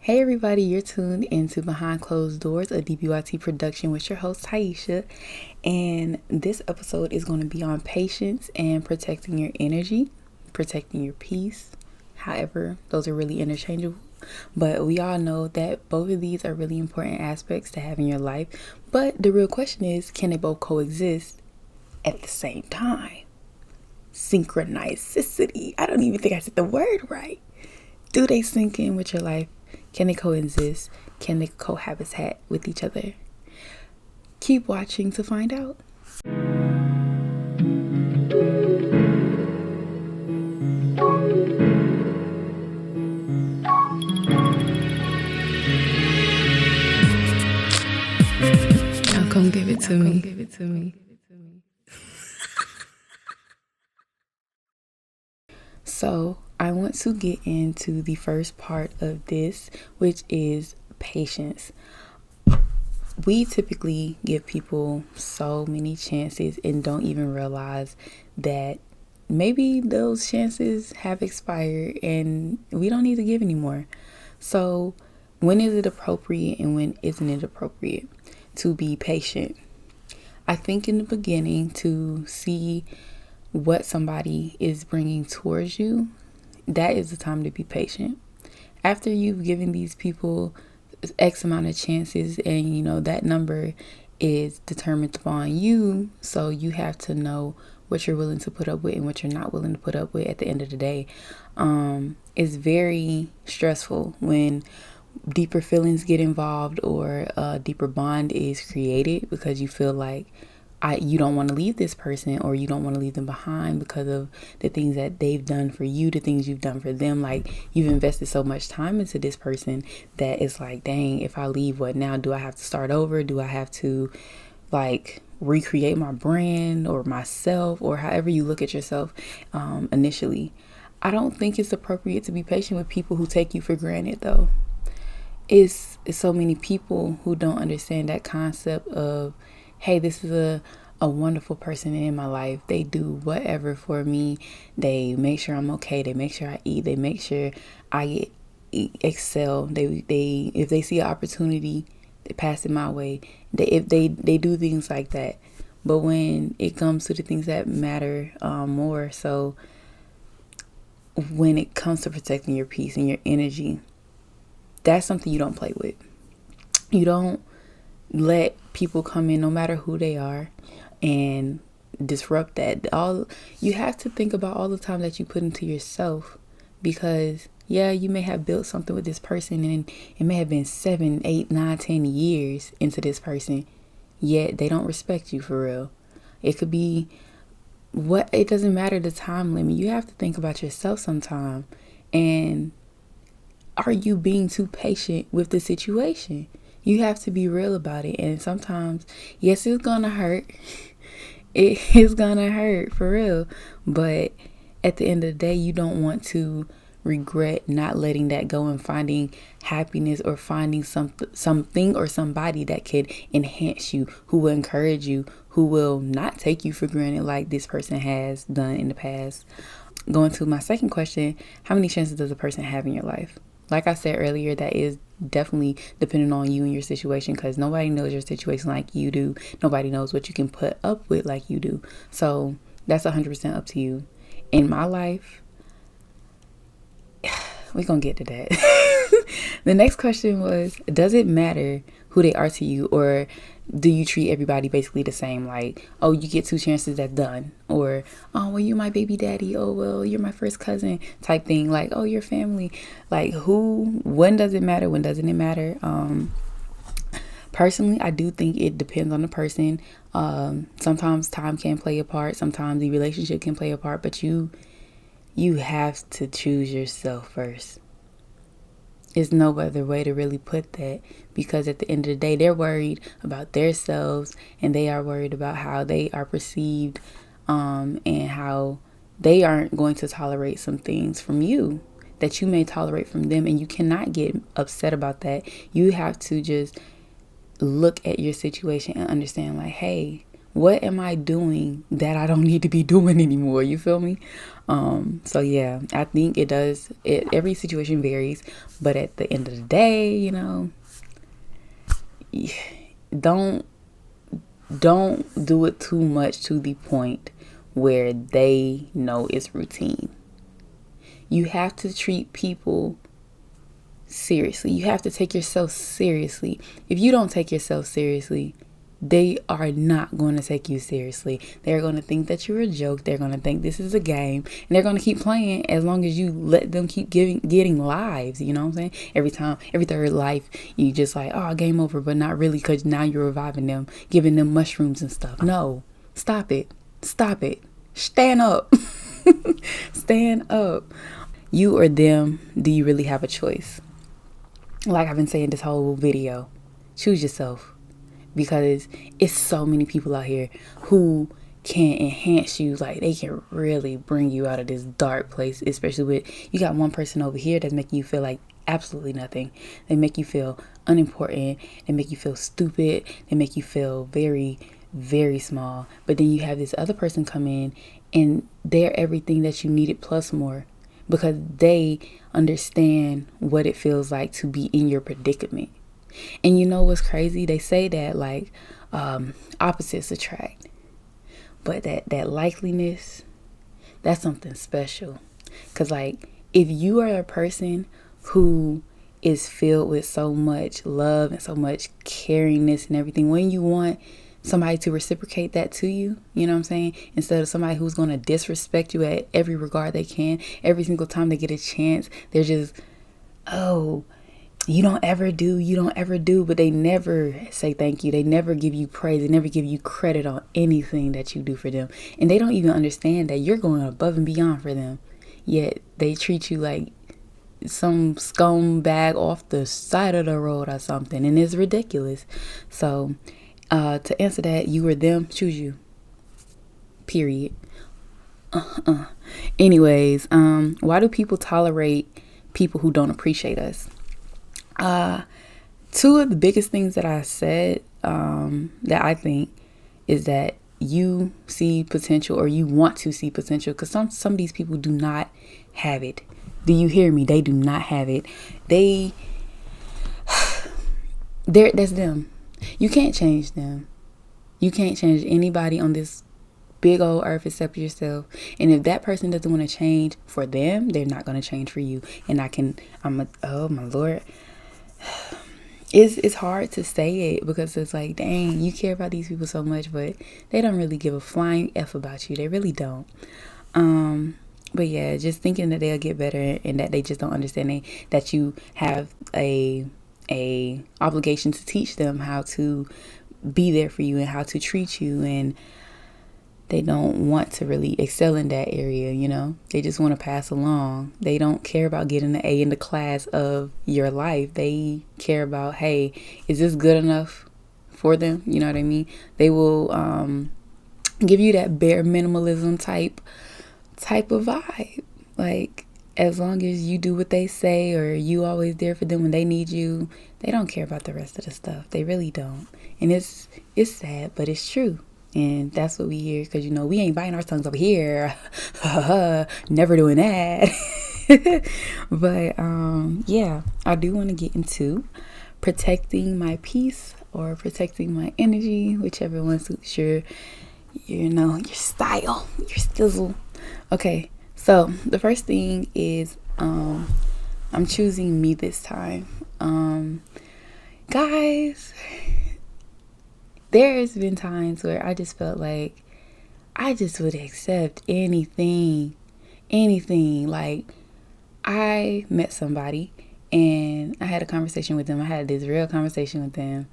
Hey everybody, you're tuned into Behind Closed Doors, a DBYT Production with your host Tyesha. And this episode is going to be on patience and protecting your energy, protecting your peace. However, those are really interchangeable. But we all know that both of these are really important aspects to have in your life. But the real question is, can they both coexist at the same time? Synchronicity. I don't even think I said the word right. Do they sync in with your life? Can they coexist? Can they cohabitat with each other? Keep watching to find out. Now come give it to me. So I want to get into the first part of this, which is patience. We typically give people so many chances and don't even realize that maybe those chances have expired and we don't need to give anymore. So when is it appropriate and when isn't it appropriate to be patient? I think in the beginning, to see what somebody is bringing towards you, that is the time to be patient. After you've given these people X amount of chances, and that number is determined upon you, so you have to know what you're willing to put up with and what you're not willing to put up with at the end of the day. It's very stressful when deeper feelings get involved or a deeper bond is created because you feel like you don't want to leave this person, or you don't want to leave them behind because of the things that they've done for you, the things you've done for them. Like, you've invested so much time into this person that it's like, dang, if I leave, what now? Do I have to start over? Do I have to recreate my brand or myself, or however you look at yourself initially? I don't think it's appropriate to be patient with people who take you for granted, though. It's so many people who don't understand that concept of, hey, this is a wonderful person in my life. They do whatever for me. They make sure I'm okay. They make sure I eat. They make sure I excel. They if they see an opportunity, they pass it my way. They do things like that. But when it comes to the things that matter more, so when it comes to protecting your peace and your energy, that's something you don't play with. You don't let people come in, no matter who they are, and disrupt that. You have to think about all the time that you put into yourself, because you may have built something with this person and it may have been 7, 8, 9, 10 years into this person, yet they don't respect you for real. It could be it doesn't matter the time limit. You have to think about yourself sometime, and are you being too patient with the situation? You have to be real about it. And sometimes, yes, it's gonna hurt. It is gonna hurt for real. But at the end of the day, you don't want to regret not letting that go and finding happiness, or finding something or somebody that could enhance you, who will encourage you, who will not take you for granted like this person has done in the past. Going to my second question, how many chances does a person have in your life? Like I said earlier, that is definitely depending on you and your situation, because nobody knows your situation like you do. Nobody knows what you can put up with like you do. So that's 100% up to you. In my life, we're going to get to that. The next question was, does it matter who they are to you, or do you treat everybody basically the same? Like, oh, you get 2 chances, that's done. Or, oh, well, you're my baby daddy. Oh, well, you're my first cousin type thing. Like, oh, you're family. Like, when does it matter? When doesn't it matter? Personally, I do think it depends on the person. Sometimes time can play a part. Sometimes the relationship can play a part. But you have to choose yourself first. There's no other way to really put that, because at the end of the day, they're worried about themselves, and they are worried about how they are perceived, and how they aren't going to tolerate some things from you that you may tolerate from them, and you cannot get upset about that. You have to just look at your situation and understand, like, hey, What am I doing that I don't need to be doing anymore? You feel me? So yeah, I think every situation varies, but at the end of the day, don't do it too much to the point where they know it's routine. You have to treat people seriously. You have to take yourself seriously. If you don't take yourself seriously, they are not going to take you seriously. They're going to think that you're a joke. They're going to think this is a game, and they're going to keep playing as long as you let them keep getting lives. You know what I'm saying? Every third life, you just like, oh, game over, but not really, because now you're reviving them, giving them mushrooms and stuff. No, stop it. Stand up. Stand up. You or them, do you really have a choice? Like I've been saying this whole video, choose yourself. Because it's so many people out here who can enhance you. Like, they can really bring you out of this dark place. Especially with, you got one person over here that's making you feel like absolutely nothing. They make you feel unimportant. They make you feel stupid. They make you feel very, very small. But then you have this other person come in, and they're everything that you needed plus more. Because they understand what it feels like to be in your predicament. And you know what's crazy? They say that like opposites attract, but that likeliness, that's something special. Because like, if you are a person who is filled with so much love and so much caringness and everything, when you want somebody to reciprocate that to you, you know what I'm saying? Instead of somebody who's going to disrespect you at every regard they can, every single time they get a chance, they're just, oh, you don't ever do, but they never say thank you. They never give you praise. They never give you credit on anything that you do for them. And they don't even understand that you're going above and beyond for them. Yet they treat you like some scumbag off the side of the road or something. And it's ridiculous. So to answer that, you or them, choose you. Period. Anyways, why do people tolerate people who don't appreciate us? Two of the biggest things that I said, that I think is that you see potential, or you want to see potential, because some of these people do not have it. Do you hear me? They do not have it. That's them. You can't change them. You can't change anybody on this big old earth except yourself. And if that person doesn't want to change for them, they're not going to change for you. And oh my Lord. It's hard to say it, because it's like, dang, you care about these people so much, but they don't really give a flying F about you. They really don't. But yeah, just thinking that they'll get better, and that they just don't understand that you have a obligation to teach them how to be there for you and how to treat you, and they don't want to really excel in that area, They just want to pass along. They don't care about getting an A in the class of your life. They care about, hey, is this good enough for them? You know what I mean? They will give you that bare minimalism type of vibe. Like, as long as you do what they say, or you always there for them when they need you, they don't care about the rest of the stuff. They really don't. And it's sad, but it's true. And that's what we hear, because, we ain't biting our tongues over here. Never doing that. But, yeah, I do want to get into protecting my peace, or protecting my energy, whichever one suits your style, your stizzle. Okay, so the first thing is, I'm choosing me this time. Guys, there's been times where I just felt like I just would accept anything. Like, I met somebody and I had a conversation with them. I had this real conversation with them,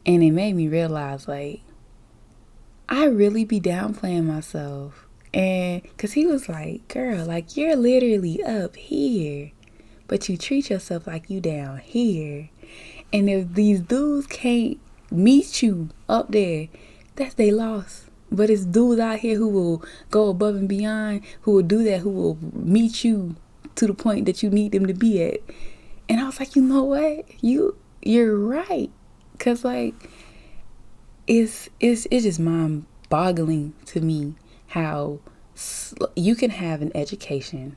and it made me realize, like, I really be downplaying myself. And because he was like, girl, like, you're literally up here, but you treat yourself like you down here. And if these dudes can't meet you up there, that's their loss. But it's dudes out here who will go above and beyond, who will do that, who will meet you to the point that you need them to be at. And I was like, you know what? You're right. Cause like, it's just mind boggling to me how you can have an education,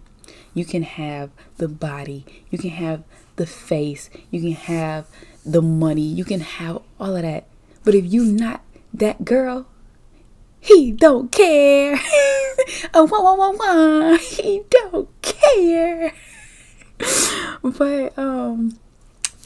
you can have the body, you can have the face, you can have the money, you can have all of that. But if you not that girl, he don't care. He don't care. But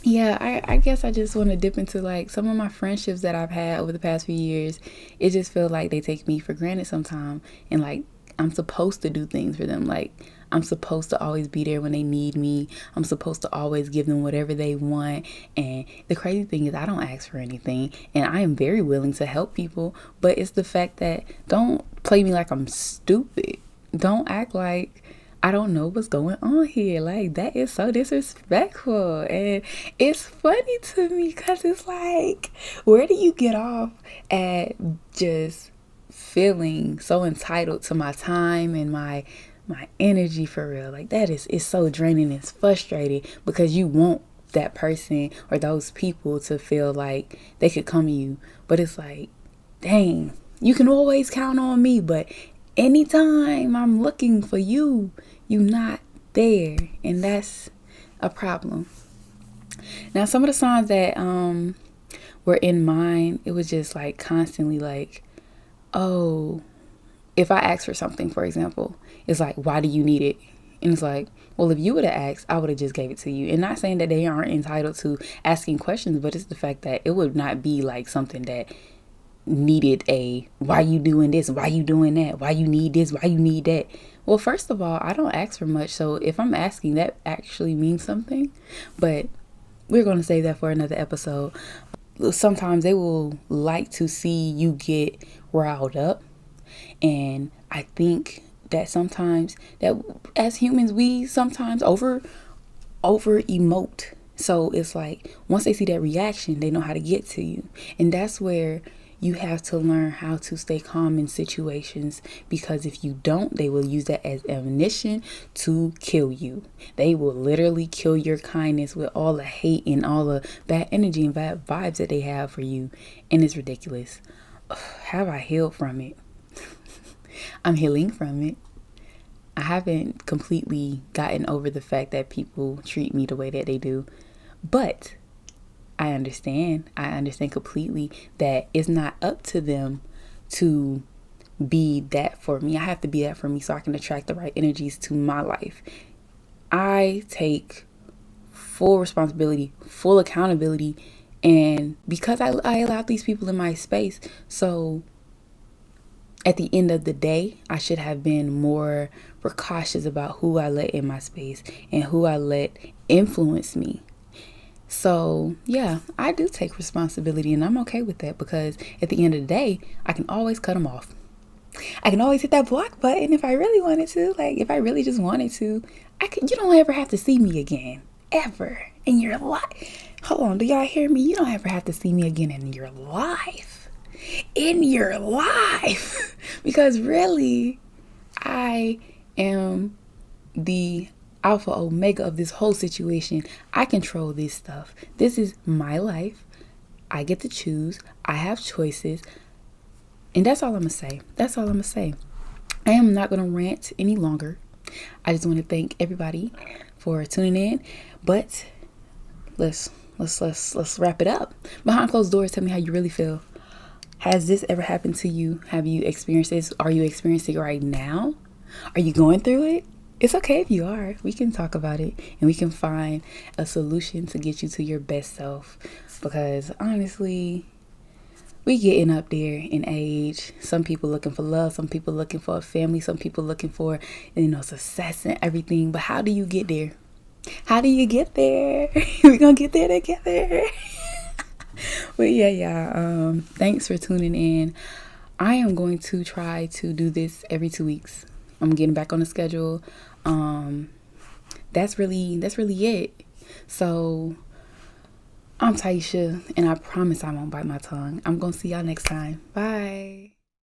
yeah, I guess I just want to dip into like some of my friendships that I've had over the past few years. It just feels like they take me for granted sometimes, and like I'm supposed to do things for them. Like I'm supposed to always be there when they need me. I'm supposed to always give them whatever they want. And the crazy thing is I don't ask for anything, and I am very willing to help people. But it's the fact that don't play me like I'm stupid. Don't act like I don't know what's going on here. Like, that is so disrespectful. And it's funny to me because it's like, where do you get off at just feeling so entitled to my time and my energy for real? Like, that is, it's so draining. It's frustrating because you want that person or those people to feel like they could come to you. But it's like, dang, you can always count on me, but anytime I'm looking for you, you not there, and that's a problem. Now, some of the signs that were in mine, it was just like constantly like, oh, if I ask for something, for example, it's like, why do you need it? And it's like, well, if you would have asked, I would have just gave it to you. And not saying that they aren't entitled to asking questions, but it's the fact that it would not be like something that needed a, why you doing this, why you doing that, why you need this, why you need that. Well, first of all, I don't ask for much, so if I'm asking, that actually means something. But we're going to save that for another episode. Sometimes they will like to see you get riled up, and I think that sometimes that as humans we sometimes over emote. So it's like once they see that reaction, they know how to get to you, and that's where you have to learn how to stay calm in situations, because if you don't, they will use that as ammunition to kill you. They will literally kill your kindness with all the hate and all the bad energy and bad vibes that they have for you. And it's ridiculous. Have I healed from it? I'm healing from it. I haven't completely gotten over the fact that people treat me the way that they do, but I understand completely that it's not up to them to be that for me. I have to be that for me so I can attract the right energies to my life. I take full responsibility, full accountability, and because I allowed these people in my space, so at the end of the day, I should have been more precautious about who I let in my space and who I let influence me. So yeah, I do take responsibility, and I'm okay with that, because at the end of the day, I can always cut them off. I can always hit that block button if I really wanted to. Like, if I really just wanted to, you don't ever have to see me again, ever in your life. Hold on, do y'all hear me? You don't ever have to see me again in your life. Because really, I am the alpha omega of this whole situation. I control this stuff. This is my life. I get to choose. I have choices. And that's all I'm gonna say. I am not gonna rant any longer. I just want to thank everybody for tuning in. But let's wrap it up. Behind closed doors, tell me how you really feel. Has this ever happened to you? Have you experienced this? Are you experiencing it right now? Are you going through it? It's okay if you are. We can talk about it, and we can find a solution to get you to your best self. Because honestly, we getting up there in age. Some people looking for love. Some people looking for a family. Some people looking for, success and everything. But how do you get there? How do you get there? We're going to get there together. But yeah. Thanks for tuning in. I am going to try to do this every 2 weeks. I'm getting back on the schedule. That's really it. So I'm Tyesha, and I promise I won't bite my tongue. I'm gonna see y'all next time. Bye.